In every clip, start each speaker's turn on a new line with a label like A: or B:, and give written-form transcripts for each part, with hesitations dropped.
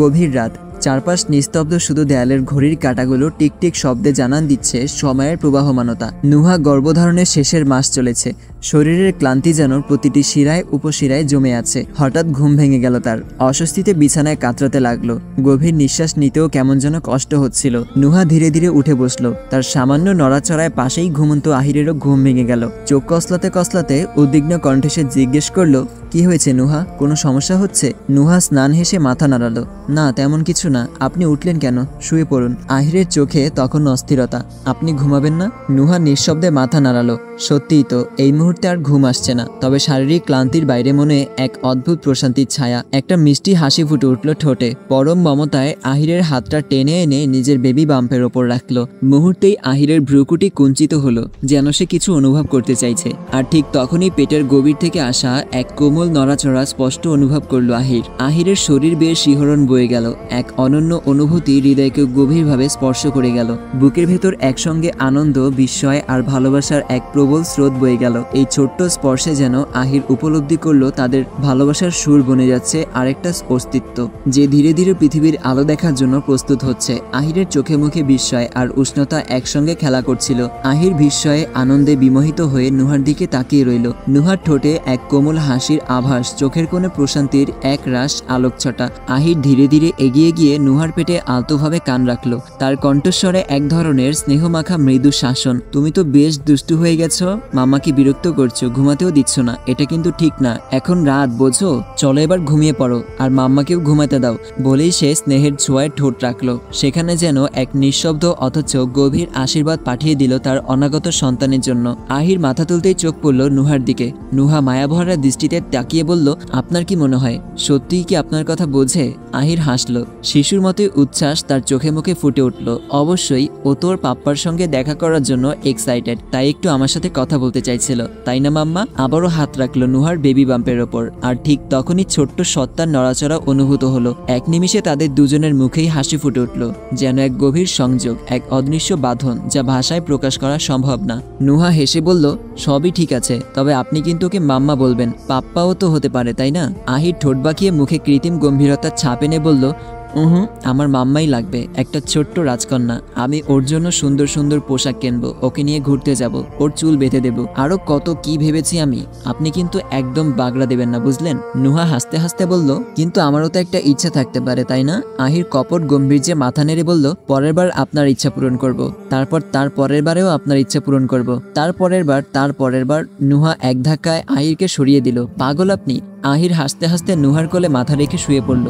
A: গভীর রাত, চারপাশ নিস্তব্ধ, শুধু দেয়ালের ঘড়ির কাঁটাগুলো টিকটিক শব্দে জানান দিচ্ছে সময়ের প্রবাহমানতা। নুহা গর্ভধারণের শেষের মাস চলেছে। শরীরের ক্লান্তি যেন প্রতিটি শিরায় উপশিরায় জমে আছে। হঠাৎ ঘুম ভেঙে গেল তার। অস্বস্তিতে বিছানায় কাতরাতে লাগলো। গভীর নিঃশ্বাস নিতেও কেমন যেন কষ্ট হচ্ছিল। নুহা ধীরে ধীরে উঠে বসলো। তার সামান্য নড়াচড়ায় পাশেই ঘুমন্ত আহিরেরও ঘুম ভেঙে গেল। চোখ কসলাতে কসলাতে উদ্বিগ্ন কণ্ঠে সে জিজ্ঞেস করলো, কি হয়েছে নুহা, কোনো সমস্যা হচ্ছে? নুহা স্নান হেসে মাথা নাড়ালো। না, তেমন কিছু না। আপনি উঠলেন কেন? শুয়ে পড়ুন। আহিরের চোখে তখন অস্থিরতা। আপনি ঘুমাবেন না? নুহা নিঃশব্দে মাথা নাড়ালো। সত্যিই তো, এই মুহূর্তে আর ঘুম আসছে না। তবে শারীরিক ক্লান্তির বাইরে মনে এক অদ্ভুত প্রশান্তির ছায়া। একটা মিষ্টি হাসি ফুটে উঠল ঠোঁটে। পরম মমতায় আহিরের হাতটা টেনে এনে নিজের বেবি বাম্পের ওপর রাখলো। মুহূর্তেই আহিরের ভ্রুকুটি কুঞ্চিত হলো, যেন সে কিছু অনুভব করতে চাইছে। আর ঠিক তখনই পেটের গভীর থেকে আসা এক কোমল নড়াচড়া স্পষ্ট অনুভব করলো আহির। আহিরের শরীর বেয়ে শিহরণ বয়ে গেল। এক অনন্য অনুভূতি হৃদয়কে গভীরভাবে স্পর্শ করে গেল। বুকের ভেতর একসঙ্গে আনন্দ, বিস্ময় আর ভালোবাসার এক প্রবল স্রোত বয়ে গেল। এই ছোট্ট স্পর্শে যেন আহির উপলব্ধি করলো তাদের ভালোবাসার সুর বনে যাচ্ছে আরেকটা অস্তিত্ব, যে ধীরে ধীরে পৃথিবীর আলো দেখার জন্য প্রস্তুত হচ্ছে। আহিরের চোখে মুখে বিস্ময় আর উষ্ণতা একসঙ্গে খেলা করছিল। আহির বিস্ময়ে আনন্দে বিমোহিত হয়ে নুহার দিকে তাকিয়ে রইল। নুহার ঠোঁটে এক কোমল হাসির আভাস, চোখের কোণে প্রশান্তির এক রাশ আলোকছটা। আহির ধীরে ধীরে এগিয়ে গিয়ে নুহার পেটে আলতোভাবে কান রাখলো। তার কণ্ঠস্বরে এক ধরনের স্নেহমাখা মৃদু শাসন। তুমি তো বেশ দুষ্টু হয়ে গেছো, মাম্মাকে বিরক্ত করছো, ঘুমাতেও দিচ্ছ না। এটা কিন্তু ঠিক না। এখন রাত, বোঝো? চলো এবার ঘুমিয়ে পড়ো, আর মাম্মাকেও ঘুমাতে দাও। বলেই সে স্নেহের ছোঁয়ায় ঠোঁট রাখলো। সেখানে যেন এক নিঃশব্দ অথচ গভীর আশীর্বাদ পাঠিয়ে দিল তার অনাগত সন্তানের জন্য। আহির মাথা তুলতেই চোখ পড়ল নুহার দিকে। নুহা মায়াভরা দৃষ্টিতে তাকিয়ে বলল, আপনার কি মনে হয় সত্যিই কি আপনার কথা বোঝে? আহির হাসলো। শিশুর মতোই উচ্ছ্বাস তার চোখে মুখে ফুটে উঠল। অবশ্যই ও তোর পাপ্পার সঙ্গে দেখা করার জন্য এক্সাইটেড, তাই একটু আমার সাথে কথা বলতে চাইছিল, তাই না মাম্মা? আবারও হাত রাখলো নুহার বেবি বাম্পের ওপর। আর ঠিক তখনই ছোট্ট সত্তার নড়াচড়া অনুভূত হলো। এক নিমিষে তাদের দুজনের মুখেই হাসি ফুটে উঠল, যেন এক গভীর সংযোগ, এক অদৃশ্য বাঁধন যা ভাষায় প্রকাশ করা সম্ভব না। নুহা হেসে বলল, সবই ঠিক আছে, তবে আপনি কিন্তু ওকে মাম্মা বলবেন, পাপ্পাও তো হতে পারে, তাই না? আহির ঠোঁট বাঁকিয়ে মুখে কৃত্রিম গম্ভীরতার ছাপ এনে বলল, আমার মাম্মাই লাগবে, একটা ছোট্ট রাজকন্যা। আমি ওর জন্য সুন্দর সুন্দর পোশাক কিনবো, ওকে নিয়ে ঘুরতে যাব, ওর চুল বেঁধে দেব, আরো কত কি ভেবেছি আমি। আপনি কিন্তু একদম বাগড়া দেবেন না, বুঝলেন? নুহা হাসতে হাসতে বলল, কিন্তু আমারও তো একটা ইচ্ছা থাকতে পারে, তাই না? আহির কপট গম্ভীর্যে মাথা নেড়ে বলল, পরের বার আপনার ইচ্ছা পূরণ করব, তারপর তার পরের বারেও আপনার ইচ্ছা পূরণ করব, তার পরের বার। নুহা এক ধাক্কায় আহিরকে সরিয়ে দিল। পাগল আপনি? আহির হাসতে হাসতে নুহার কোলে মাথা রেখে শুয়ে পড়ল।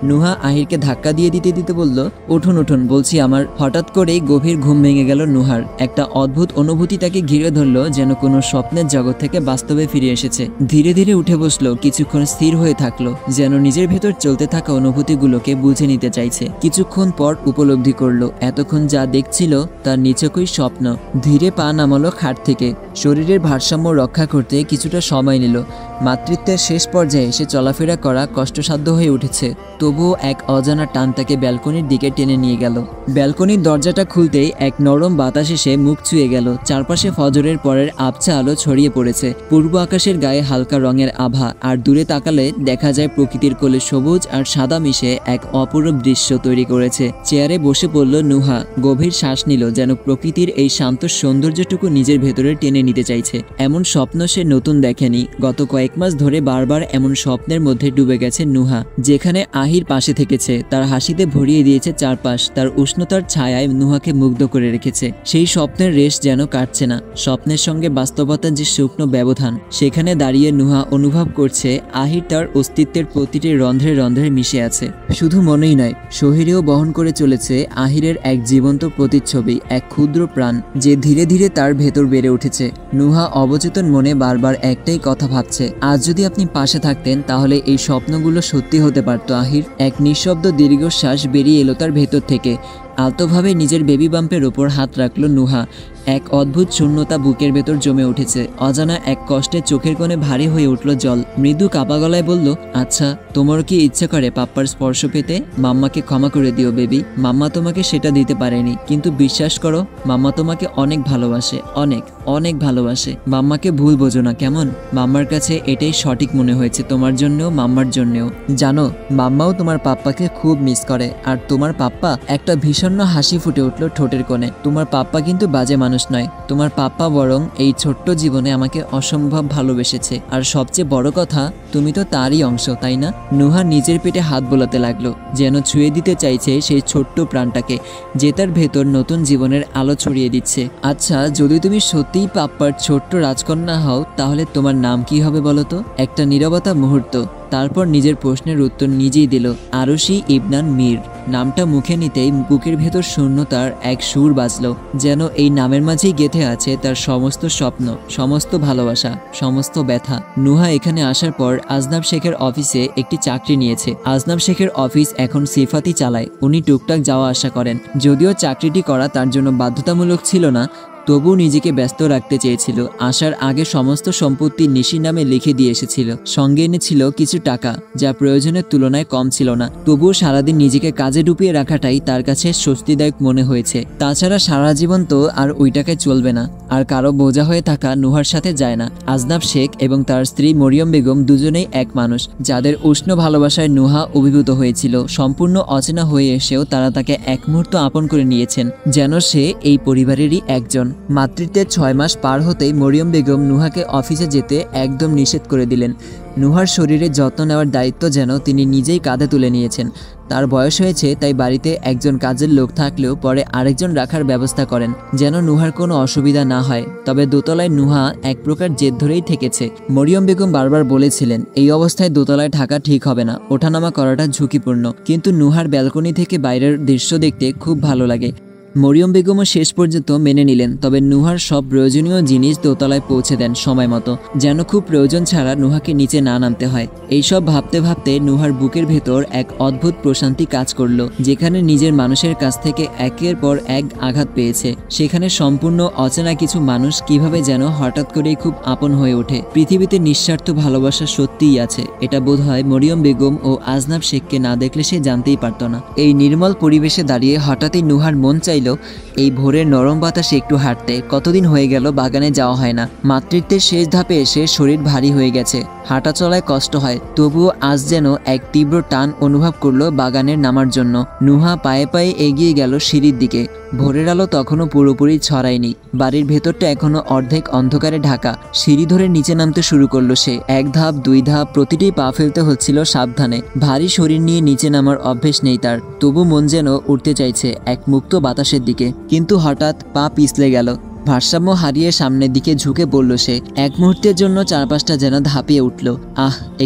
A: নুহা আহিরকে ধাক্কা দিয়ে দিতে দিতে বলল, উঠুন উঠুন বলছি আমার। হঠাৎ করেই গভীর ঘুম ভেঙে গেল নুহার। একটা অদ্ভুত অনুভূতি তাকে ঘিরে ধরল, যেন কোনো স্বপ্নের জগৎ থেকে বাস্তবে ফিরে এসেছে। ধীরে ধীরে উঠে বসলো, কিছুক্ষণ স্থির হয়ে থাকলো, যেন নিজের ভেতর চলতে থাকা অনুভূতিগুলোকে বুঝে নিতে চাইছে। কিছুক্ষণ পর উপলব্ধি করলো এতক্ষণ যা দেখছিল তার নিছকই স্বপ্ন। ধীরে পা নামালো খাট থেকে। শরীরের ভারসাম্য রক্ষা করতে কিছুটা সময় নিল। মাতৃত্বের শেষ পর্যায়ে এসে চলাফেরা করা কষ্টসাধ্য হয়ে উঠেছে, তবুও এক অজানা টান তাকে ব্যালকনির দিকে টেনে নিয়ে গেল। ব্যালকনির দরজাটা খুলতেই এক নরম বাতাস এসে মুখ ছুঁয়ে গেল। চারপাশে ফজরের পরের আবছা আলো ছড়িয়ে পড়েছে। পূর্ব আকাশের গায়ে হালকা রঙের আভা, আর দূরে তাকালে দেখা যায় প্রকৃতির কোলে সবুজ আর সাদা মিশে এক অপূর্ব দৃশ্য তৈরি করেছে। চেয়ারে বসে পড়ল নুহা। গভীর শ্বাস নিল, যেন প্রকৃতির এই শান্ত সৌন্দর্যটুকু নিজের ভেতরে টেনে নিতে চাইছে। এমন স্বপ্ন সে নতুন দেখেনি। গত কয়েক মাস ধরে বারবার এমন স্বপ্নের মধ্যে ডুবে গেছে নুহা, যেখানে আহির পাশে থেকেছে, তার হাসিতে ভরিয়ে দিয়েছে চারপাশ, তার উষ্ণতার ছায়ায় নুহাকে মুগ্ধ করে রেখেছে। সেই স্বপ্নের রেশ যেন কাটছে না। স্বপ্নের সঙ্গে বাস্তবতার যে শুকনো ব্যবধান, সেখানে দাঁড়িয়ে নুহা অনুভব করছে আহির তার অস্তিত্বের প্রতিটি রন্ধ্রে রন্ধ্রে মিশে আছে। শুধু মনেই নয়, শরীরেও বহন করে চলেছে আহিরের এক জীবন্ত প্রতিচ্ছবি, এক ক্ষুদ্র প্রাণ, যে ধীরে ধীরে তার ভেতর বেড়ে উঠেছে। নুহা অবচেতন মনে বারবার একটাই কথা ভাবছে, আজ যদি আপনি পাশে থাকতেন তাহলে এই স্বপ্নগুলো সত্যি হতে পারত। আহির এক নিঃশব্দ দীর্ঘশ্বাস বেরিয়ে এলো তার ভেতর থেকে। আলতোভাবে নিজের বেবি বাম্পের ওপর হাত রাখলো নুহা। এক অদ্ভুত শূন্যতা বুকের ভেতর জমে উঠেছে। অজানা এক কষ্টে চোখের কোণে ভারী হয়ে উঠল জল। মৃদু কাপা গলায় বলল, আচ্ছা, তোমার কি ইচ্ছে করে পাপ্পার স্পর্শ পেতে? মাম্মাকে ক্ষমা করে দিও বেবি, মাম্মা তোমাকে সেটা দিতে পারেনি, কিন্তু বিশ্বাস করো মাম্মা তোমাকে অনেক ভালোবাসে, অনেক অনেক ভালোবাসে। মাম্মাকে ভুল বোঝো না কেমন? মাম্মার কাছে এটাই সঠিক মনে হয়েছে, তোমার জন্যও মাম্মার জন্যও। জানো, মাম্মাও তোমার পাপ্পাকে খুব মিস করে। আর তোমার পাপ্পা, একটা ভীষণ হাসি ফুটে উঠল ঠোঁটের কোণে। তোমার পাপ্পা কিন্তু বাজে মানুষ নয়, তোমার পাপ্পা বরং এই ছোট্ট জীবনে আমাকে অসম্ভব ভালোবেসেছে। আর সবচেয়ে বড় কথা, তুমি তো তারই অংশ, তাই না? নুহা নিজের পেটে হাত বোলাতে লাগলো, যেন ছুঁয়ে দিতে চাইছে সেই ছোট্ট প্রাণটাকে, যে তার ভেতর নতুন জীবনের আলো ছড়িয়ে দিচ্ছে। আচ্ছা, যদি তুমি সত্যিই পাপ্পার ছোট্ট রাজকন্যা হও, তাহলে তোমার নাম কি হবে বলো তো? একটা নীরবতা মুহূর্ত, তারপর নিজের প্রশ্নের উত্তর নিজেই দিল, আরুশি ইবনান মীর। নামটা মুখে নিতেই বুকের ভেতর শূন্যতার এক সুর বাজল, যেন এই নামের মাঝেই গেঁথে আছে তার সমস্ত স্বপ্ন, সমস্ত ভালোবাসা, সমস্ত ব্যথা। নুহা এখানে আসার পর আজনাব শেখের অফিসে একটি চাকরি নিয়েছে। আজনাব শেখের অফিস এখন সিফাতই চালায়, উনি টুকটাক যাওয়া আসা করেন। যদিও চাকরিটি করা তার জন্য বাধ্যতামূলক ছিল না, তবুও নিজেকে ব্যস্ত রাখতে চেয়েছিল। আসার আগে সমস্ত সম্পত্তি নিশির নামে লিখে দিয়ে এসেছিল। সঙ্গে এনেছিল কিছু টাকা, যা প্রয়োজনের তুলনায় কম ছিল না। তবুও সারাদিন নিজেকে কাজে ডুবিয়ে রাখাটাই তার কাছে স্বস্তিদায়ক মনে হয়েছে। তাছাড়া সারা জীবন তো আর ওই টাকায় চলবে না, আর কারো বোঝা হয়ে থাকা নুহার সাথে যায় না। আজনাব শেখ এবং তার স্ত্রী মরিয়ম বেগম দুজনেই এক মানুষ, যাদের উষ্ণ ভালোবাসায় নুহা অভিভূত হয়েছিল। সম্পূর্ণ অচেনা হয়ে এসেও তারা তাকে এক মুহূর্ত আপন করে নিয়েছেন, যেন সে এই পরিবারেরই একজন। মাতৃত্বের 6 মাস পার হতেই মরিয়ম বেগম নুহাকে অফিসে যেতে একদম নিষেধ করে দিলেন। নুহার শরীরে যত্ন নেওয়ার দায়িত্ব যেন তিনি নিজেই কাঁধে তুলে নিয়েছেন। তার বয়স হয়েছে, তাই বাড়িতে একজন কাজের লোক থাকলেও পরে আরেকজন রাখার ব্যবস্থা করেন, যেন নুহার কোনো অসুবিধা না হয়। তবে দোতলায় নুহা এক প্রকার জেদ ধরেই থেকেছে। মরিয়ম বেগম বারবার বলেছিলেন, এই অবস্থায় দোতলায় থাকা ঠিক হবে না, ওঠানামা করাটা ঝুঁকিপূর্ণ। কিন্তু নুহার ব্যালকনি থেকে বাইরের দৃশ্য দেখতে খুব ভালো লাগে। মরিয়ম বেগমও শেষ পর্যন্ত মেনে নিলেন। তবে নুহার সব প্রয়োজনীয় জিনিস দোতলায় পৌঁছে দেন সময় মতো, যেন খুব প্রয়োজন ছাড়া নুহাকে নিচে না নামতে হয়। এইসব ভাবতে ভাবতে নুহার বুকের ভেতর এক অদ্ভুত প্রশান্তি কাজ করলো। যেখানে নিজের মানুষের কাছ থেকে একের পর এক আঘাত পেয়েছে, সেখানে সম্পূর্ণ অচেনা কিছু মানুষ কিভাবে যেন হঠাৎ করেই খুব আপন হয়ে ওঠে। পৃথিবীতে নিঃস্বার্থ ভালোবাসা সত্যিই আছে, এটা বোধহয় মরিয়ম বেগম ও আজনাব শেখকে না দেখলে সে জানতেই পারত না। এই নির্মল পরিবেশে দাঁড়িয়ে হঠাৎই নুহার মন চাইল এই ভোরের নরম বাতাসে একটু হাঁটতে। কতদিন হয়ে গেল বাগানে যাওয়া হয় না। মাতৃত্বের শেষ ধাপে এসে শরীর ভারী হয়ে গেছে, হাঁটা চলায় কষ্ট হয়। তবুও আজ যেন এক তীব্র টান অনুভব করলো বাগানের নামার জন্য। নুহা পায়ে পায়ে এগিয়ে গেল সিঁড়ির দিকে। ভোরের আলো তখনও পুরোপুরি ছড়ায়নি, বাড়ির ভেতরটা এখনো অর্ধেক অন্ধকারে ঢাকা। সিঁড়ি ধরে নিচে নামতে শুরু করলো সে। 1 ধাপ 2 ধাপ, প্রতিটি পা ফেলতে হচ্ছিল সাবধানে। ভারী শরীর নিয়ে নিচে নামার অভ্যেস নেই তার, তবু মন যেন উঠতে চাইছে এক মুক্ত বাতাসের দিকে। কিন্তু হঠাৎ পা পিছলে গেল, ভারসাম্য হারিয়ে সামনের দিকে ঝুঁকে পড়ল সে। এক মুহূর্তের জন্য চারপাশটা যেন ধাপিয়ে উঠল।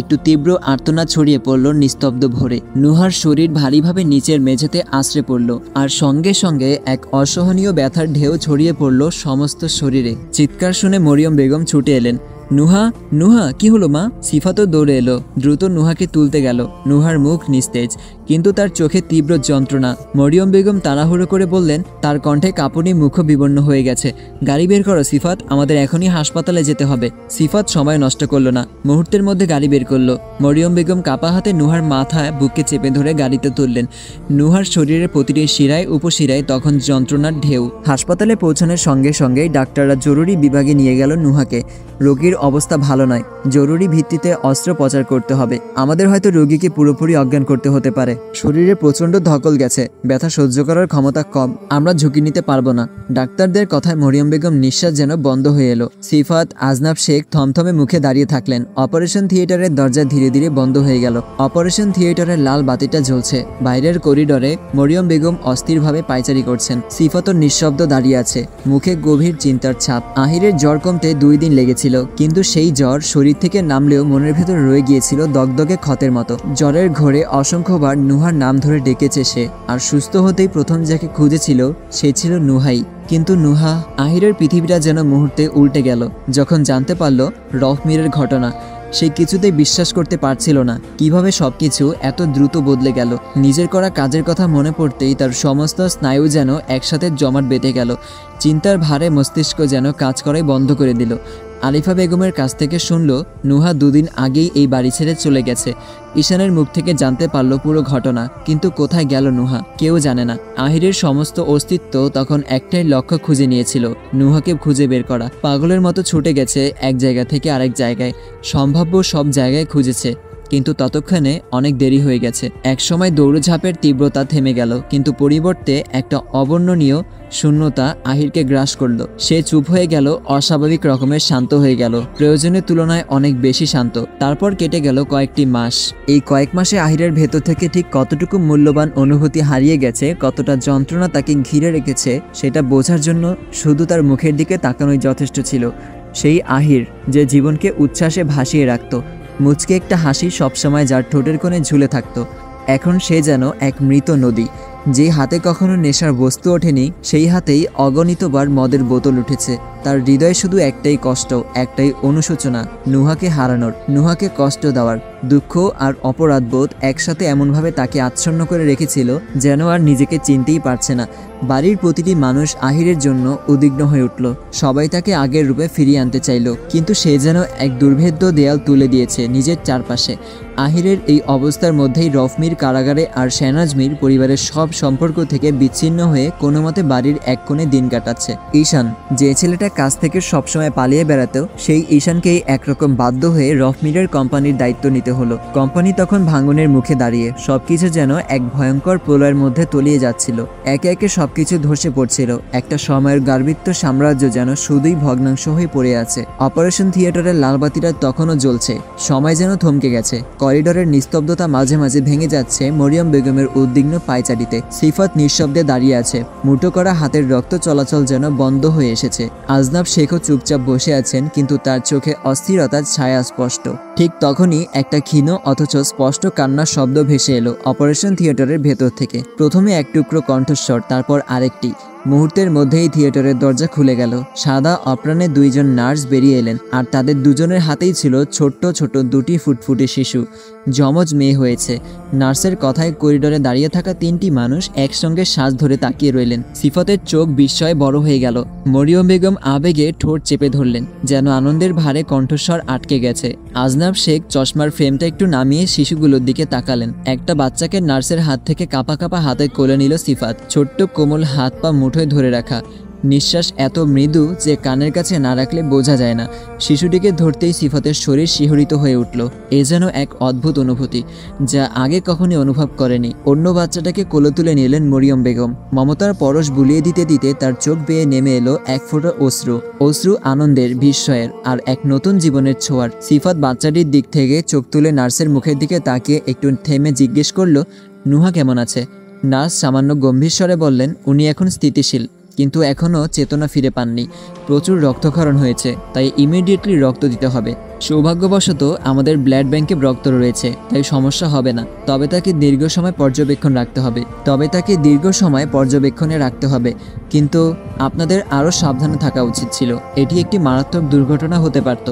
A: একটু তীব্র আর্তনাদ ছড়িয়ে পড়ল নিস্তব্ধ ভোরে। নুহার শরীর ভারীভাবে নিচের মেঝেতে আছড়ে পড়ল, আর সঙ্গে সঙ্গে এক অসহনীয় ব্যথার ঢেউ ছড়িয়ে পড়ল সমস্ত শরীরে। চিৎকার শুনে মরিয়ম বেগম ছুটে এলেন। নুহা, নুহা, কি হলো মা? সিফাতও দৌড়ে এলো, দ্রুত নুহাকে তুলতে গেল। নুহার মুখ নিস্তেজ, কিন্তু তার চোখে তীব্র যন্ত্রণা। মরিয়ম বেগম তাড়াহুড়ো করে বললেন, তার কণ্ঠে কাঁপুনি, মুখ বিবর্ণ হয়ে গেছে। গাড়ি বের করো সিফাত, আমাদের এখনই হাসপাতালে যেতে হবে। সিফাত সময় নষ্ট করলো না, মুহূর্তের মধ্যে গাড়ি বের করলো। মরিয়ম বেগম কাপা হাতে নুহার মাথায় বুকে চেপে ধরে গাড়িতে তুললেন। নুহার শরীরের প্রতিটি শিরায় উপশিরায় তখন যন্ত্রণার ঢেউ। হাসপাতালে পৌঁছানোর সঙ্গে সঙ্গেই ডাক্তাররা জরুরি বিভাগে নিয়ে গেল নুহাকে। রোগীর অবস্থা ভালো নয়, জরুরি ভিত্তিতে অস্ত্রোপচার করতে হবে। আমাদের হয়তো রোগীকে পুরোপুরি অজ্ঞান করতে হতে পারে। শরীরে প্রচণ্ড ধকল গেছে, ব্যথা সহ্য করার ক্ষমতা কম, আমরা ঝুঁকি নিতে পারবো না। ডাক্তারদের কথায় মরিয়ম বেগম নিঃশ্বাস যেন বন্ধ হয়ে এলো। সিফাত, আজনাব শেখ থমথমে মুখে দাঁড়িয়ে থাকলেন। অপারেশন থিয়েটারের দরজা ধীরে ধীরে বন্ধ হয়ে গেল। অপারেশন থিয়েটারের লাল বাতিটা জ্বলছে। বাইরের করিডরে মরিয়ম বেগম অস্থিরভাবে পায়চারি করছেন। সিফাতও নিঃশব্দ দাঁড়িয়ে আছে, মুখে গভীর চিন্তার ছাপ। আহিরের জ্বর কমতে 2 দিন লেগেছিল, কিন্তু সেই জ্বর শরীর থেকে নামলেও মনের ভেতর রয়ে গিয়েছিল দগদগে ক্ষতের মতো। জ্বরের ঘোরে অসংখ্যবার নুহার নাম ধরে ডেকেছে সে, আর সুস্থ হতেই প্রথম যাকে খুঁজেছিল সে ছিল নুহাই। কিন্তু নুহা, আহিরের পৃথিবীটা যেন মুহূর্তে উল্টে গেল যখন জানতে পারল রফ মীরের ঘটনা। সে কিছুতেই বিশ্বাস করতে পারছিল না কিভাবে সবকিছু এত দ্রুত বদলে গেল। নিজের করা কাজের কথা মনে পড়তেই তার সমস্ত স্নায়ু যেন একসাথে জমাট বেঁধে গেল। চিন্তার ভারে মস্তিষ্ক যেন কাজ করাই বন্ধ করে দিল। আলিফা বেগমের কাছ থেকে শুনল নুহা দুদিন আগেই এই বাড়ি ছেড়ে চলে গেছে। ঈশানের মুখ থেকে জানতে পারল পুরো ঘটনা, কিন্তু কোথায় গেল নুহা কেউ জানে না। আহিরের সমস্ত অস্তিত্ব তখন একটাই লক্ষ্য খুঁজে নিয়েছিল, নুহাকে খুঁজে বের করা। পাগলের মতো ছুটে গেছে এক জায়গা থেকে আরেক জায়গায়, সম্ভাব্য সব জায়গায় খুঁজেছে, কিন্তু ততক্ষণে অনেক দেরি হয়ে গেছে। একসময় দৌড়ঝাঁপের তীব্রতা থেমে গেল, কিন্তু পরিবর্তে একটা অবর্ণনীয় শূন্যতা আহিরকে গ্রাস করল। সে চুপ হয়ে গেল, অস্বাভাবিক রকমের শান্ত হয়ে গেল, প্রয়োজনের তুলনায় অনেক বেশি শান্ত। তারপর কেটে গেল কয়েকটি মাস। এই কয়েক মাসে আহিরের ভেতর থেকে ঠিক কতটুকু মূল্যবান অনুভূতি হারিয়ে গেছে, কতটা যন্ত্রণা তাকে ঘিরে রেখেছে, সেটা বোঝার জন্য শুধু তার মুখের দিকে তাকানোই যথেষ্ট ছিল। সেই আহির যে জীবনকে উচ্ছ্বাসে ভাসিয়ে রাখত, মুচকে একটা হাসি সবসময় যার ঠোঁটের কোণে ঝুলে থাকত, এখন সে যেন এক মৃত নদী। যে হাতে কখনো নেশার বস্তু ওঠেনি, সেই হাতেই অগণিতবার মদের বোতল উঠেছে। তার হৃদয়ে শুধু একটাই কষ্ট, একটাই অনুশোচনা, নুহাকে হারানোর, নুহাকে কষ্ট দেওয়ার। দুঃখ আর অপরাধবোধ একসাথে এমনভাবে তাকে আচ্ছন্ন করে রেখেছিল যেন আর নিজেকে চিনতেই পারছে না। বাড়ির প্রতিটি মানুষ আহিরের জন্য উদ্বিগ্ন হয়ে উঠল। সবাই তাকে আগের রূপে ফিরিয়ে আনতে চাইল, কিন্তু সে যেন এক দুর্ভেদ্য দেয়াল তুলে দিয়েছে নিজের চারপাশে। আহিরের এই অবস্থার মধ্যেই রফমির কারাগারে আর শেনাজমির পরিবারের সব সম্পর্ক থেকে বিচ্ছিন্ন হয়ে কোনো মতে বাড়ির এক কোণে দিন কাটাচ্ছে। ঈশান, যে ছেলেটা কাজ থেকে সবসময় পালিয়ে বেড়াতো, সেই ঈশানকেই একরকম বাধ্য হয়ে রফমিরের কোম্পানির দায়িত্ব নিতে হলো। কোম্পানি তখন ভাঙনের মুখে দাঁড়িয়ে, সবকিছু যেন এক ভয়ঙ্কর প্রলয়ের মধ্যে তলিয়ে যাচ্ছিল। একে একে সবকিছু ধসে পড়ছিল। একটা সময়ের গার্বিত্ব সাম্রাজ্য যেন শুধুই ভগ্নাংশ হয়ে পড়ে আছে। অপারেশন থিয়েটারের লালবাতিটা তখনও জ্বলছে, সময় যেন থমকে গেছে। করিডোরের নিস্তব্ধতা মাঝে মাঝে ভেঙে যাচ্ছে মরিয়ম বেগমের উদ্বিগ্ন পায়চারিতে। সিফাত নিঃশব্দে দাঁড়িয়ে আছে, মুঠো করা হাতের রক্ত চলাচল যেন বন্ধ হয়ে এসেছে। আজনাব শেখও চুপচাপ বসে আছেন, কিন্তু তার চোখে অস্থিরতার ছায়া স্পষ্ট। ঠিক তখনই একটা ক্ষীণ অথচ স্পষ্ট কান্নার শব্দ ভেসে এলো অপারেশন থিয়েটারের ভেতর থেকে। প্রথমে এক টুকরো কণ্ঠস্বর, তারপর আরেকটি। মুহূর্তের মধ্যেই থিয়েটারের দরজা খুলে গেল। সাদা অপ্রাণে দুইজন নার্স বেরিয়ে এলেন, আর তাদের দুজনের হাতেই ছিল ছোট্ট ছোট দুটি ফুটফুটে শিশু, যমজ মেয়ে হয়েছে। নার্সের কথায় করিডোরে দাঁড়িয়ে থাকা তিনটি মানুষ একসঙ্গে শ্বাস ধরে তাকিয়ে রইলেন। সিফাতের চোখ বিস্ময়ে বড় হয়ে গেল। মরিয়ম বেগম আবেগে ঠোঁট চেপে ধরলেন, যেন আনন্দের ভারে কণ্ঠস্বর আটকে গেছে। আজনাব শেখ চশমার ফ্রেমটা একটু নামিয়ে শিশুগুলোর দিকে তাকালেন। একটা বাচ্চাকে নার্সের হাত থেকে কাঁপা কাঁপা হাতে কোলে নিল সিফাত, ছোট্ট কোমল হাত পা মুঠোয় ধরে রাখা, নিঃশ্বাস এত মৃদু যে কানের কাছে না রাখলে বোঝা যায় না। শিশুটিকে ধরতেই সিফাতের শরীর শিহরিত হয়ে উঠল। এ যেন এক অদ্ভুত অনুভূতি, যা আগে কখনই অনুভব করেনি। অন্য বাচ্চাটাকে কোলে তুলে নিলেন মরিয়ম বেগম। মমতার পরশ বুলিয়ে দিতে দিতে তার চোখ বেয়ে নেমে এলো এক ফোঁটা অশ্রু। অশ্রু আনন্দের, বিস্ময়ের আর এক নতুন জীবনের ছোঁয়ার। সিফাত বাচ্চাটির দিক থেকে চোখ তুলে নার্সের মুখের দিকে তাকিয়ে একটু থেমে জিজ্ঞেস করলো, নুহা কেমন আছে? নার্স সামান্য গম্ভীর স্বরে বললেন, উনি এখন স্থিতিশীল, কিন্তু এখনও চেতনা ফিরে পাননি। প্রচুর রক্তক্ষরণ হয়েছে, তাই ইমিডিয়েটলি রক্ত দিতে হবে। সৌভাগ্যবশত আমাদের ব্লাড ব্যাংকে রক্ত রয়েছে, তাই সমস্যা হবে না। তবে তাকে দীর্ঘ সময় পর্যবেক্ষণে রাখতে হবে। কিন্তু আপনাদের আরও সাবধানে থাকা উচিত ছিল। এটি একটি মারাত্মক দুর্ঘটনা হতে পারত।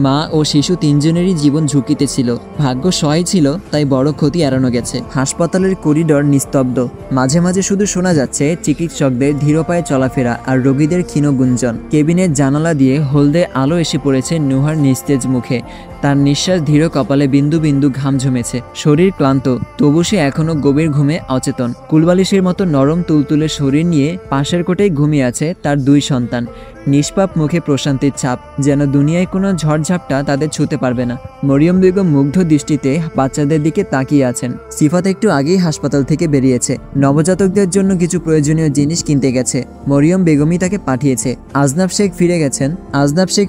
A: মা ও শিশু তিনজনেরই জীবন ঝুঁকিতে ছিল। ভাগ্য সহায় ছিল, তাই বড় ক্ষতি এড়ানো গেছে। হাসপাতালের করিডোর নিস্তব্ধ। মাঝে মাঝে শুধু শোনা যাচ্ছে চিকিৎসকদের ধীরপায়ে চলাফেরা আর রোগীদের ক্ষীণ গুঞ্জন। কেবিনের জানালা দিয়ে হলদে আলো এসে পড়েছে নুহার নিস্তেজ মুখে। তার নিঃশ্বাস ধীর, কপালে বিন্দু বিন্দু ঘাম জমেছে। শরীর ক্লান্ত, তবু সে এখনো গভীর ঘুমে অচেতন। কুলবালিশের মতো নরম তুলতুলে শরীর নিয়ে পাশের কোটেই ঘুমিয়ে আছে তার দুই সন্তান। নিষ্পাপ মুখে প্রশান্তির ছাপ, যেন দুনিয়ায় কোনো ঝড়ঝাপটা তাদের ছুঁতে পারবে না। মরিয়ম বেগম মুগ্ধ দৃষ্টিতে বাচ্চাদের দিকে তাকিয়ে আছেন। সিফাত একটু আগেই হাসপাতাল থেকে বেরিয়েছে, নবজাতকদের জন্য কিছু প্রয়োজনীয় জিনিস কিনতে গেছে। মরিয়ম বেগমই তাকে পাঠিয়েছে। আজনাব শেখ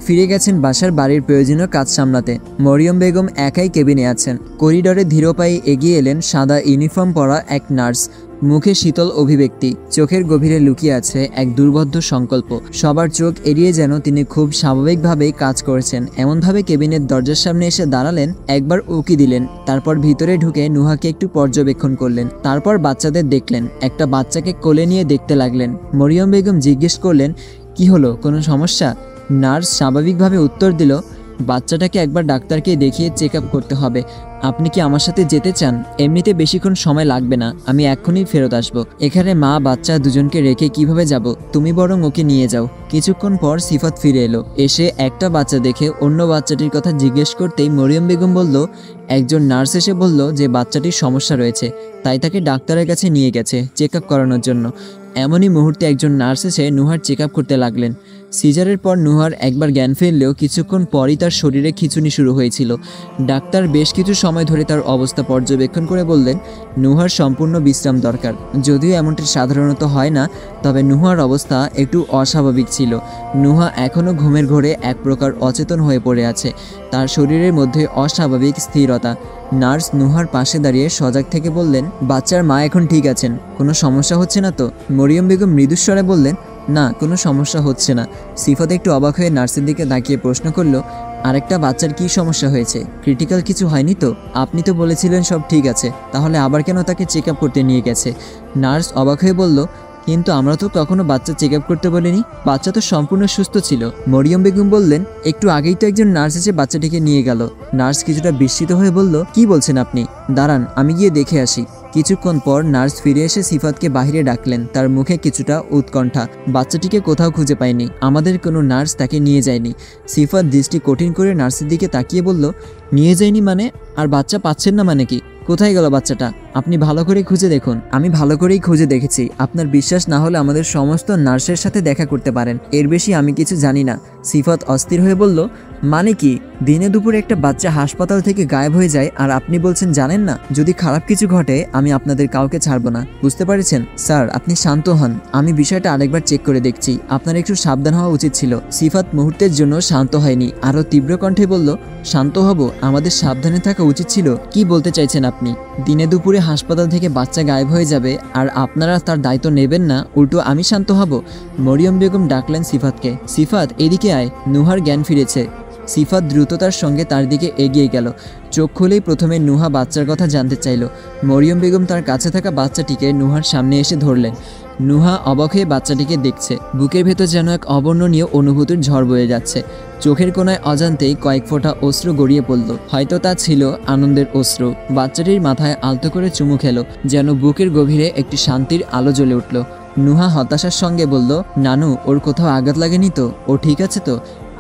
A: ফিরে গেছেন বাসার বাড়ির প্রয়োজনীয় কাজ সামলাতে। মরিয়ম বেগম একাই কেবিনে আছেন। করিডোরে ধীর পায়ে এগিয়ে এলেন সাদা ইউনিফর্ম পরা এক নার্স। মুখে শীতল অভিব্যক্তি, চোখের গভীরে লুকিয়ে আছে এক দুর্বোধ্য সংকল্প। সবার চোখ এড়িয়ে যেন তিনি খুব স্বাভাবিকভাবেই কাজ করেছেন এমনভাবে কেবিনের দরজার সামনে এসে দাঁড়ালেন, একবার উকি দিলেন, তারপর ভিতরে ঢুকে নুহাকে একটু পর্যবেক্ষণ করলেন। তারপর বাচ্চাদের দেখলেন, একটা বাচ্চাকে কোলে নিয়ে দেখতে লাগলেন। মরিয়ম বেগম জিজ্ঞেস করলেন, কি হলো, কোনো সমস্যা? নার্স স্বাভাবিকভাবে উত্তর দিল, বাচ্চাটাকে একবার ডাক্তারকে দেখিয়ে চেক আপ করতে হবে। আপনি কি আমার সাথে যেতে চান? এমনিতে বেশিক্ষণ সময় লাগবে না, আমি এক্ষুনি ফেরত আসবো। এখানে মা বাচ্চা দুজনকে রেখে কিভাবে যাব? তুমি বরং ওকে নিয়ে যাও। কিছুক্ষণ পর সিফাত ফিরে এলো। এসে একটা বাচ্চা দেখে অন্য বাচ্চাটির কথা জিজ্ঞেস করতেই মরিয়ম বেগম বলল, একজন নার্স এসে বলল যে বাচ্চাটির সমস্যা রয়েছে, তাই তাকে ডাক্তারের কাছে নিয়ে গেছে চেক আপ করানোর জন্য। এমনই মুহূর্তে একজন নার্স এসে নুহার চেক আপ করতে লাগলেন। সিজারের পর নুহার একবার জ্ঞান ফিরলেও কিছুক্ষণ পরই তার শরীরে খিঁচুনি শুরু হয়েছিল। ডাক্তার বেশ কিছু সময় ধরে তার অবস্থা পর্যবেক্ষণ করে বললেন, নুহার সম্পূর্ণ বিশ্রাম দরকার। যদিও এমনটি সাধারণত হয় না, তবে নুহার অবস্থা একটু অস্বাভাবিক ছিল। নুহা এখনও ঘুমের ঘোরে এক প্রকার অচেতন হয়ে পড়ে আছে। তার শরীরের মধ্যে অস্বাভাবিক স্থিরতা। নার্স নুহার পাশে দাঁড়িয়ে সজাগ থেকে বললেন, বাচ্চার মা এখন ঠিক আছেন, কোনো সমস্যা হচ্ছে না তো? মরিয়ম বেগম মৃদুস্বরে বললেন, না, কোনো সমস্যা হচ্ছে না। সিফাত একটু অবাক হয়ে নার্সের দিকে তাকিয়ে প্রশ্ন করল, আরেকটা বাচ্চার কি সমস্যা হয়েছে? ক্রিটিক্যাল কিছু হয়নি তো? আপনি তো বলেছিলেন সব ঠিক আছে, তাহলে আবার কেন তাকে চেক আপ করতে নিয়ে গেছে? নার্স অবাক হয়ে বলল, কিন্তু আমরা তো কখনো বাচ্চা চেক আপ করতে বলিনি, বাচ্চা তো সম্পূর্ণ সুস্থ ছিল। মরিয়ম বেগম বললেন, একটু আগেই তো একজন নার্স এসে বাচ্চাটিকে নিয়ে গেল। নার্স কিছুটা বিস্মিত হয়ে বলল, কি বলছেন আপনি? দাঁড়ান, আমি গিয়ে দেখে আসি। কিছুক্ষণ পর নার্স ফিরে এসে সিফাতকে বাহিরে ডাকলেন। তার মুখে কিছুটা উৎকণ্ঠা। বাচ্চাটিকে কোথাও খুঁজে পাইনি, আমাদের কোনো নার্স তাকে নিয়ে যায়নি। সিফাত দৃষ্টি কঠিন করে নার্সের দিকে তাকিয়ে বলল, নিয়ে যায়নি মানে? আর বাচ্চা পাচ্ছেন না মানে কি? কোথায় গেল বাচ্চাটা? আপনি ভালো করে খুঁজে দেখুন। আমি ভালো করেই খুঁজে দেখেছি, আপনার বিশ্বাস না হলে আমাদের সমস্ত নার্সের সাথে দেখা করতে পারেন, এর বেশি আমি কিছু জানি না। সিফাত অস্থির হয়ে বলল, মানে কি? দিনে দুপুরে একটা বাচ্চা হাসপাতাল থেকে গায়েব হয়ে যায় আর আপনি বলছেন জানেন না? যদি খারাপ কিছু ঘটে আমি আপনাদের কাউকে ছাড়বো না, বুঝতে পেরেছেন? স্যার, আপনি শান্ত হন, আমি বিষয়টা আরেকবার চেক করে দেখছি, আপনার একটু সাবধান হওয়া উচিত ছিল। সিফাত মুহূর্তের জন্য শান্ত হয়নি, আরও তীব্র কণ্ঠে বলল, শান্ত হব? আমাদের সাবধানে থাকা উচিত ছিল। কি বলতে চাইছেন আপনি? দিনে দুপুরে হাসপাতাল থেকে বাচ্চা গায়েব হয়ে যাবে আর আপনারা তার দায়িত্ব নেবেন না, উল্টো আমি শান্ত হব? মরিয়ম বেগম ডাকলেন সিফাতকে, সিফাত এদিকে আয়, নুহার জ্ঞান ফিরেছে। সিফাত দ্রুততার সঙ্গে তার দিকে এগিয়ে গেল। চোখ খুলেই প্রথমে নুহা বাচ্চার কথা জানতে চাইল। মরিয়ম বেগম তার কাছে থাকা বাচ্চাটিকে নুহার সামনে এসে ধরলেন। নুহা অবাক হয়ে বাচ্চাটিকে দেখছে। বুকের ভেতর যেন এক অবর্ণনীয় অনুভূতির ঝড় বয়ে যাচ্ছে। চোখের কোনায় অজান্তেই কয়েক ফোঁটা অশ্রু গড়িয়ে পড়ল। হয়তো তা ছিল আনন্দের অশ্রু। বাচ্চাটির মাথায় আলতো করে চুমু খেলো, যেন বুকের গভীরে একটি শান্তির আলো জ্বলে উঠল। নুহা হতাশার সঙ্গে বলল, নানু, ওর কোথাও আঘাত লাগেনি তো? ও ঠিক আছে তো?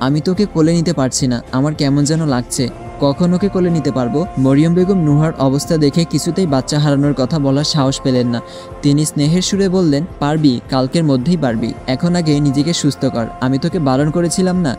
A: আমি তোকে কোলে নিতে পারছি না, আমার কেমন যেন লাগছে। কখন ওকে কোলে নিতে পারবো? মরিয়ম বেগম নুহার অবস্থা দেখে কিছুতেই বাচ্চা হারানোর কথা বলার সাহস পেলেন না। তিনি স্নেহের সুরে বললেন, পারবি, কালকের মধ্যেই পারবি। এখন আগে নিজেকে সুস্থ কর। আমি তোকে বারণ করেছিলাম না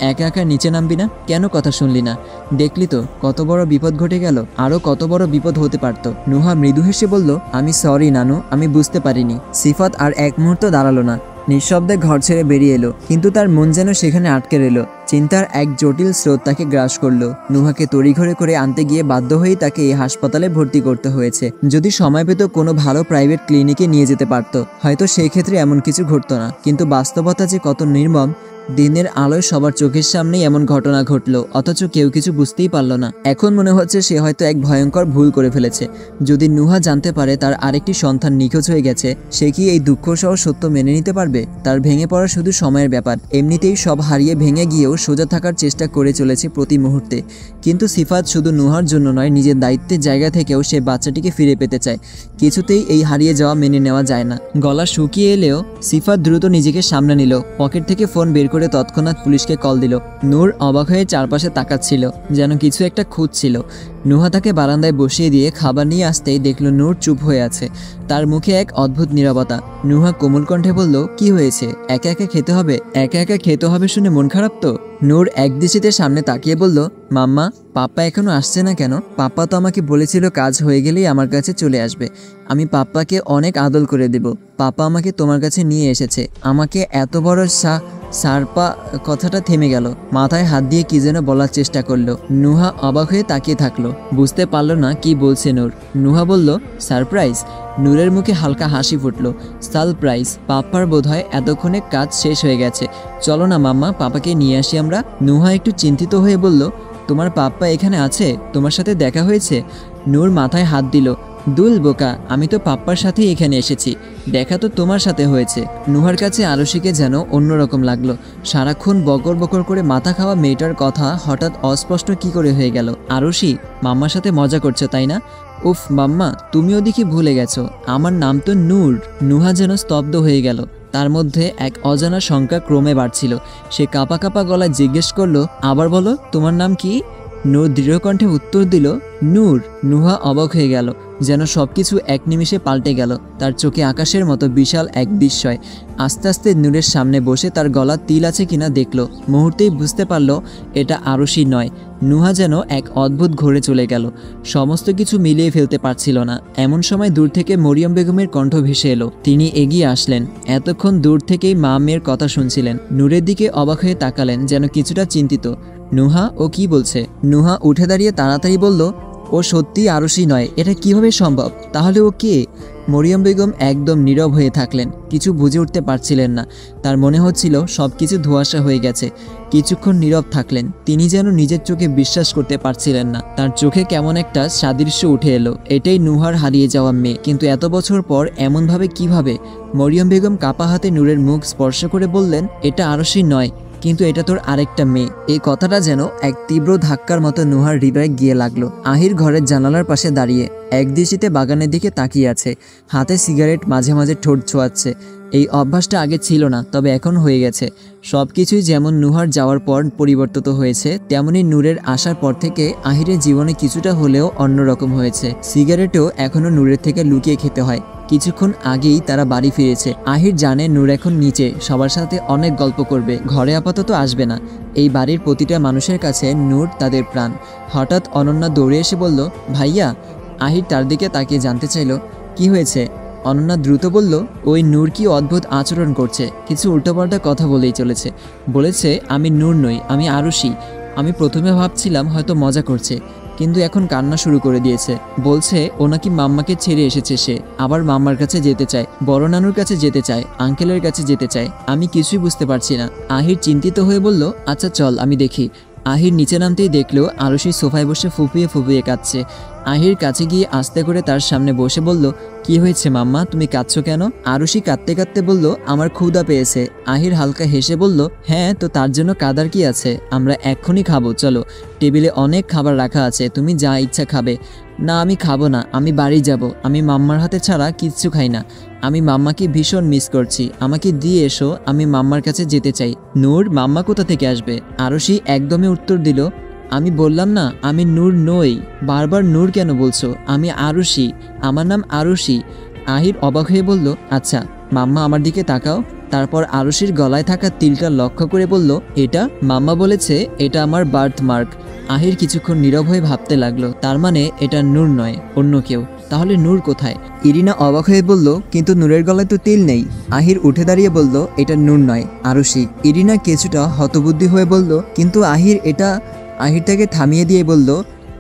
A: একা একা নিচে নামবি না? কেন কথা শুনলি না? দেখলি তো কত বড় বিপদ ঘটে গেল, আরও কত বড় বিপদ হতে পারত। নুহা মৃদু হেসে বলল, আমি সরি নানু, আমি বুঝতে পারিনি। সিফাত আর এক মুহূর্ত দাঁড়ালো না, নিঃশব্দে ঘর ছেড়ে বেরিয়ে এলো, কিন্তু তার মন যেন সেখানে আটকে রইল। চিন্তার এক জটিল স্রোত তাকে গ্রাস করলো। নুহাকে তড়িঘড়ি করে আনতে গিয়ে বাধ্য হয়েই তাকে এই হাসপাতালে ভর্তি করতে হয়েছে। যদি সময় পেত কোনো ভালো প্রাইভেট ক্লিনিকে নিয়ে যেতে পারত, হয়তো সেই ক্ষেত্রে এমন কিছু ঘটতো না। কিন্তু বাস্তবতা যে কত নির্মম! দিনের আলোয় সবার চোখের সামনেই এমন ঘটনা ঘটলো, অথচ কেউ কিছু বুঝতেই পারল না। এখন মনে হচ্ছে সে হয়তো এক ভয়ঙ্কর ভুল করে ফেলেছে। যদি নুহা জানতে পারে তার আরেকটি সন্তান নিখোঁজ হয়ে গেছে, সে কি এই দুঃখসহ সত্য মেনে নিতে পারবে? তার ভেঙে পড়া শুধু সময়ের ব্যাপার। এমনিতেই সব হারিয়ে ভেঙে গিয়েও সোজা থাকার চেষ্টা করে চলেছে প্রতি মুহূর্তে। কিন্তু সিফাত শুধু নুহার জন্য নয়, নিজের দায়িত্বের জায়গা থেকেও সে বাচ্চাটিকে ফিরে পেতে চায়। কিছুতেই এই হারিয়ে যাওয়া মেনে নেওয়া যায় না। গলা শুকিয়ে এলেও সিফাত দ্রুত নিজেকে সামনে নিল। পকেট থেকে ফোন বের করে তৎক্ষণাৎ পুলিশকে কল দিল। নূর অবাক হয়ে চারপাশে তাকাচ্ছিল, যেন কিছু একটা খুঁজছিল। নুহা তাকে বারান্দায় বসিয়ে দিয়ে খাবার নিয়ে আসতেই দেখল নূর চুপ হয়ে আছে। তার মুখে এক অদ্ভুত নীরবতা। নুহা কোমল কণ্ঠে বলল, কি হয়েছে? একা একা খেতে হবে? একা একা খেতে হবে শুনে মন খারাপ তো? নূর একদৃষ্টিতে সামনে তাকিয়ে বলল, মাম্মা, পাপ্পা এখনো আসছে না কেন? পাপ্পা তো আমাকে বলেছিল কাজ হয়ে গেলেই আমার কাছে চলে আসবে। আমি পাপ্পাকে অনেক আদর করে দেব। পাপ্পা আমাকে তোমার কাছে নিয়ে এসেছে। আমাকে এত বড় সারপা। কথাটা থেমে গেল। মাথায় হাত দিয়ে কি যেন বলার চেষ্টা করলো। নুহা অবাক হয়ে তাকিয়ে থাকলো, বুঝতে পারল না কি বলছে নূর। নুহা বলল, সারপ্রাইজ? নূরের মুখে হালকা হাসি ফুটলো। সারপ্রাইজ? পাপ্পার বোধহয় এতক্ষণে কাজ শেষ হয়ে গেছে। চলো না মাম্মা, পাপাকে নিয়ে আসি আমরা। নুহা একটু চিন্তিত হয়ে বলল, তোমার পাপ্পা এখানে আছে? তোমার সাথে দেখা হয়েছে? নূর মাথায় হাত দিল। দুল বোকা, আমি তো পাপ্পার সাথেই এখানে এসেছি, দেখা তো তোমার সাথে হয়েছে। নুহার কাছে আরশিকে যেন অন্যরকম লাগলো। সারাক্ষণ বকর বকর করে মাথা খাওয়া মেয়েটার কথা হঠাৎ অস্পষ্ট কি করে হয়ে গেল। আরশি, মাম্মার সাথে মজা করছো তাই না? উফ মাম্মা, তুমিও দেখি ভুলে গেছো, আমার নাম তো নূর। নুহা যেন স্তব্ধ হয়ে গেল। তার মধ্যে এক অজানা শঙ্কা ক্রমে বাড়ছিল। সে কাঁপা কাঁপা গলায় জিজ্ঞেস করলো, আবার বলো, তোমার নাম কি? নূর দৃঢ়কণ্ঠে উত্তর দিল, নূর। নুহা অবাক হয়ে গেল, যেন সবকিছু এক নিমিষে পাল্টে গেল। তার চোখে আকাশের মতো বিশাল এক বিস্ময়। আস্তে আস্তে নূরের সামনে বসে তার গলা তিল আছে কিনা দেখল। মুহূর্তেই বুঝতে পারল এটা আরশি নয়। নুহা যেন এক অদ্ভুত ঘোরে চলে গেল, সমস্ত কিছু মিলিয়ে ফেলতে পারছিল না। এমন সময় দূর থেকে মরিয়ম বেগমের কণ্ঠ ভেসে এলো। তিনি এগিয়ে আসলেন। এতক্ষণ দূর থেকেই মা মেয়ের কথা শুনছিলেন। নূরের দিকে অবাক হয়ে তাকালেন, যেন কিছুটা চিন্তিত। নুহা, ও কি বলছে? নুহা উঠে দাঁড়িয়ে তাড়াতাড়ি বলল, ও সত্যি আরশি নয়, এটা কিভাবে সম্ভব? তাহলে ও কে? মরিয়ম বেগম একদম নীরব হয়ে থাকলেন, কিছু বুঝে উঠতে পারছিলেন না। তার মনে হচ্ছিল সব কিছু ধোঁয়াশা হয়ে গেছে। কিছুক্ষণ নীরব থাকলেন। তিনি যেন নিজের চোখে বিশ্বাস করতে পারছিলেন না। তার চোখে কেমন একটা সাদৃশ্য উঠে এলো। এটাই নুহার হারিয়ে যাওয়া মেয়ে, কিন্তু এত বছর পর এমনভাবে কিভাবে? মরিয়ম বেগম কাপা হাতে নূরের মুখ স্পর্শ করে বললেন, এটা আরশি নয়, কিন্তু এটা তোর আরেকটা মেয়ে। এই কথাটা যেন এক তীব্র ধাক্কার মতো নুহার হৃদয়ে গিয়ে লাগলো। আহির ঘরের জানালার পাশে দাঁড়িয়ে একদৃষ্টিতে বাগানের দিকে তাকিয়ে আছে। হাতে সিগারেট, মাঝে মাঝে ঠোঁট ছোঁয়াচ্ছে। এই অভ্যাসটা আগে ছিল না, তবে এখন হয়ে গেছে। সব কিছুই যেমন নুহার যাওয়ার পর পরিবর্তিত হয়েছে, তেমনি নূরের আসার পর থেকে আহিরের জীবনে কিছুটা হলেও অন্যরকম হয়েছে। সিগারেটও এখনো নূরের থেকে লুকিয়ে খেতে হয়। কিছুক্ষণ আগেই তারা বাড়ি ফিরেছে। আহির জানে নূর এখন নিচে সবার সাথে অনেক গল্প করবে, ঘরে আপাতত আসবে না। এই বাড়ির প্রতিটা মানুষের কাছে নূর তাদের প্রাণ। হঠাৎ অনন্যা দৌড়ে এসে বলল, ভাইয়া। আহির তার দিকে তাকিয়ে জানতে চাইল, কি হয়েছে? অনন্যা দ্রুত বলল, ওই নূর কি অদ্ভুত আচরণ করছে, কিছু উল্টোপাল্টা কথা বলেই চলেছে। বলেছে আমি নূর নই, আমি আরশি। আমি প্রথমে ভাবছিলাম হয়তো মজা করছে, কিন্তু এখন কান্না শুরু করে দিয়েছে। বলছে ও নাকি মাম্মাকে ছেড়ে এসেছে, সে আবার মাম্মার কাছে যেতে চায়, বড় নানুর কাছে যেতে চায়, আঙ্কেলের কাছে যেতে চায়। আমি কিছুই বুঝতে পারছি না। আহির চিন্তিত হয়ে বলল, আচ্ছা চল আমি দেখি। আহির নিচে নামতেই দেখলো আরশি সোফায় বসে ফুপিয়ে ফুপিয়ে কাঁদছে। আহির কাছে গিয়ে আস্তে করে তার সামনে বসে বলল, কি হয়েছে মাম্মা, তুমি কাঁদছো কেন? আরশি কাঁদতে কাঁদতে বলল, আমার ক্ষুধা পেয়েছে। আহির হালকা হেসে বলল, হ্যাঁ তো তার জন্য কাঁদার কি আছে, আমরা এক্ষুনি খাবো, চলো, টেবিলে অনেক খাবার রাখা আছে, তুমি যা ইচ্ছা খাবে। না আমি খাবো না, আমি বাড়ি যাব। আমি মাম্মার হাতে ছাড়া কিচ্ছু খাই না। আমি মাম্মাকে ভীষণ মিস করছি, আমাকে দিয়ে এসো, আমি মাম্মার কাছে যেতে চাই। নূর, মাম্মা কোথা থেকে আসবে? আরশি একদমই উত্তর দিল, আমি বললাম না আমি নূর নই। বারবার নূর কেন বলছো? আমি আরশি, আমার নাম আরশি। আহির অবাক হয়ে বলল, আচ্ছা মাম্মা আমার দিকে তাকাও। তারপর আরশির গলায় থাকা তিলটা লক্ষ্য করে বলল, এটা? মাম্মা বলেছে এটা আমার বার্থ মার্ক। আহির কিছুক্ষণ নীরব হয়ে ভাবতে লাগলো, তার মানে এটা নূর নয়, অন্য কেউ। তাহলে নূর কোথায়? ইরিনা অবাক হয়ে বলল, কিন্তু নূরের গলায় তো তিল নেই। আহির উঠে দাঁড়িয়ে বলল, এটা নূর নয়, আরশি। ইরিনা কিছুটা হতবুদ্ধি হয়ে বলল, কিন্তু আহির এটা। আহির তাকে থামিয়ে দিয়ে বলল,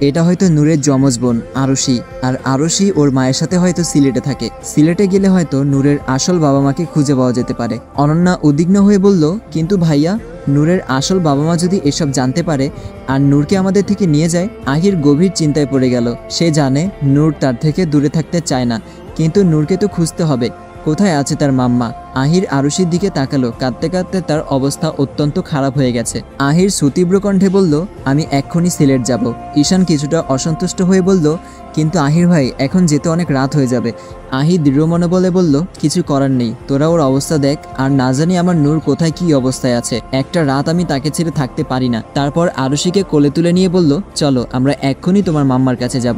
A: এটা হয়তো নূরের যমজ বোন আরশি, আর আরশি ওর মায়ের সাথে হয়তো সিলেটে থাকে। সিলেটে গেলে হয়তো নূরের আসল বাবা মাকে খুঁজে পাওয়া যেতে পারে। অনন্যা উদ্বিগ্ন হয়ে বলল, কিন্তু ভাইয়া, নূরের আসল বাবা মা যদি এসব জানতে পারে আর নূরকে আমাদের থেকে নিয়ে যায়? আহির গভীর চিন্তায় পড়ে গেল। সে জানে নূর তার থেকে দূরে থাকতে চায় না, কিন্তু নূরকে তো খুঁজতে হবে। কোথায় আছে তার মাম্মা? আহির আরশির দিকে তাকালো। কাঁদতে কাঁদতে তার অবস্থা অত্যন্ত খারাপ হয়ে গেছে। আহির সুতীব্র কণ্ঠে বলল, আমি এক্ষুনি সিলেট যাব। ঈশান কিছুটা অসন্তুষ্ট হয়ে বলল, কিন্তু আহির ভাই, এখন যেতে অনেক রাত হয়ে যাবে। আহির দৃঢ় মনোবলে বলল, কিছু করার নেই, তোরা ওর অবস্থা দেখ, আর না জানি আমার নূর কোথায় কি অবস্থায় আছে। একটা রাত আমি তাকে ছেড়ে থাকতে পারি না। তারপর আরশিকে কোলে তুলে নিয়ে বলল, চলো আমরা এক্ষুনি তোমার মাম্মার কাছে যাব।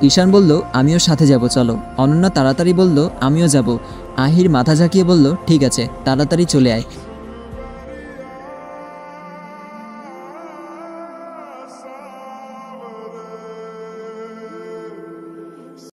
A: ঈশান বলল, আমিও সাথে যাব, চলো। অনন্যা তাড়াতাড়ি বলল, আমিও যাব। আহির মাথা ঝাঁকিয়ে বলল, ঠিক আছে, তাড়াতাড়ি চলে আয়।